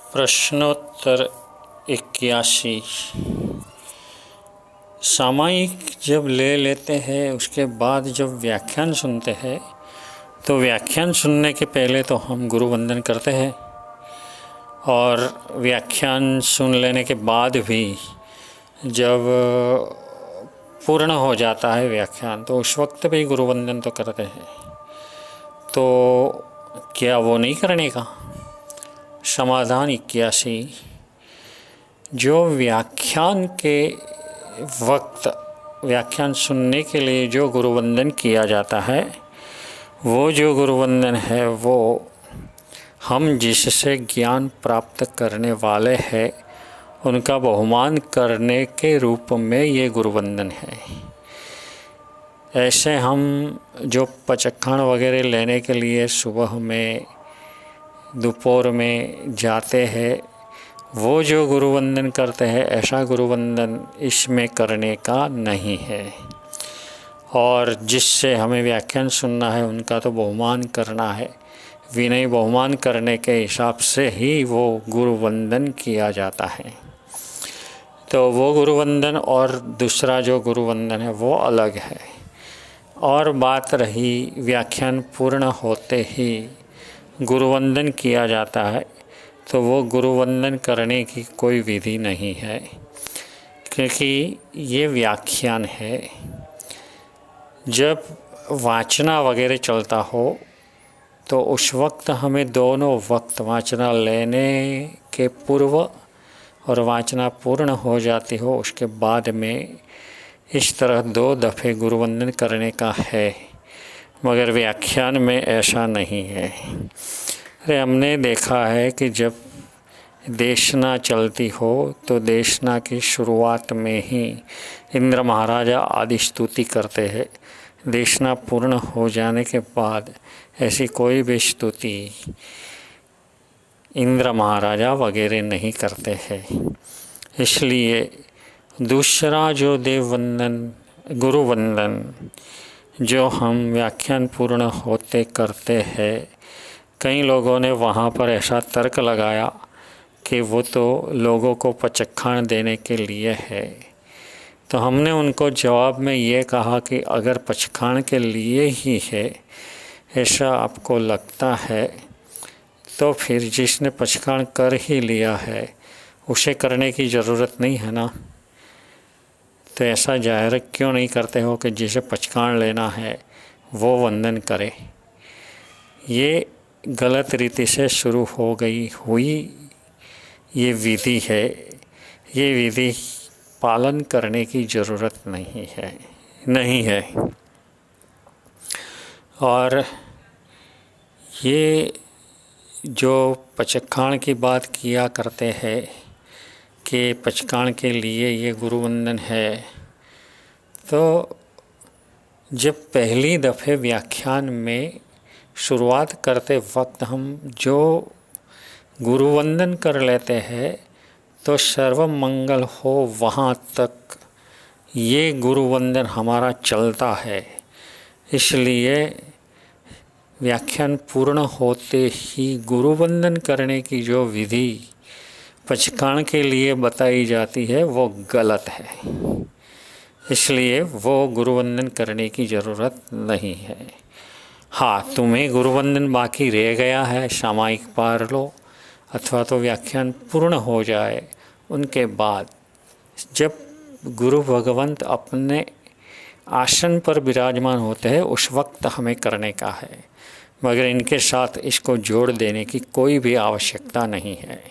प्रश्नोत्तर 81। सामायिक जब ले लेते हैं उसके बाद जब व्याख्यान सुनते हैं तो व्याख्यान सुनने के पहले तो हम गुरु वंदन करते हैं और व्याख्यान सुन लेने के बाद भी जब पूर्ण हो जाता है व्याख्यान तो उस वक्त भी गुरु वंदन तो करते हैं। तो क्या वो नहीं करने का? समाधान 81। जो व्याख्यान के वक्त व्याख्यान सुनने के लिए जो गुरुवंदन किया जाता है वो जो गुरुवंदन है वो हम जिससे ज्ञान प्राप्त करने वाले हैं उनका बहुमान करने के रूप में ये गुरुवंदन है। ऐसे हम जो पचक्खण वगैरह लेने के लिए सुबह में दोपहर में जाते हैं वो जो गुरुवंदन करते हैं ऐसा गुरुवंदन इसमें करने का नहीं है। और जिससे हमें व्याख्यान सुनना है उनका तो बहुमान करना है, विनय बहुमान करने के हिसाब से ही वो गुरुवंदन किया जाता है। तो वो गुरुवंदन और दूसरा जो गुरुवंदन है वो अलग है। और बात रही व्याख्यान पूर्ण होते ही गुरुवंदन किया जाता है तो वो गुरुवंदन करने की कोई विधि नहीं है, क्योंकि ये व्याख्यान है। जब वाचना वगैरह चलता हो तो उस वक्त हमें दोनों वक्त वाचना लेने के पूर्व और वाचना पूर्ण हो जाती हो उसके बाद में इस तरह 2 दफ़े गुरुवंदन करने का है, मगर व्याख्यान में ऐसा नहीं है। अरे हमने देखा है कि जब देशना चलती हो तो देशना की शुरुआत में ही इंद्र महाराजा आदि स्तुति करते हैं। देशना पूर्ण हो जाने के बाद ऐसी कोई भी स्तुति इंद्र महाराजा वगैरह नहीं करते हैं। इसलिए दूसरा जो देववंदन गुरुवंदन जो हम व्याख्यान पूर्ण होते करते हैं, कई लोगों ने वहाँ पर ऐसा तर्क लगाया कि वो तो लोगों को पचक्खण देने के लिए है। तो हमने उनको जवाब में ये कहा कि अगर पचक्खण के लिए ही है ऐसा आपको लगता है तो फिर जिसने पचक्खण कर ही लिया है उसे करने की ज़रूरत नहीं है ना। तो ऐसा जाहिर क्यों नहीं करते हो कि जिसे पचक्खण लेना है वो वंदन करे। ये गलत रीति से शुरू हो गई हुई ये विधि है। ये विधि पालन करने की ज़रूरत नहीं है। और ये जो पचक्खण की बात किया करते हैं कि पचक्खण के लिए ये गुरुवंदन है, तो जब पहली दफ़े व्याख्यान में शुरुआत करते वक्त हम जो गुरुवंदन कर लेते हैं तो सर्व मंगल हो वहाँ तक ये गुरुवंदन हमारा चलता है। इसलिए व्याख्यान पूर्ण होते ही गुरुवंदन करने की जो विधि पचक्खण के लिए बताई जाती है वो गलत है। इसलिए वो गुरुवंदन करने की ज़रूरत नहीं है। हाँ, तुम्हें गुरुवंदन बाकी रह गया है, सामायिक पार लो अथवा तो व्याख्यान पूर्ण हो जाए उनके बाद जब गुरु भगवंत अपने आसन पर विराजमान होते हैं उस वक्त हमें करने का है, मगर इनके साथ इसको जोड़ देने की कोई भी आवश्यकता नहीं है।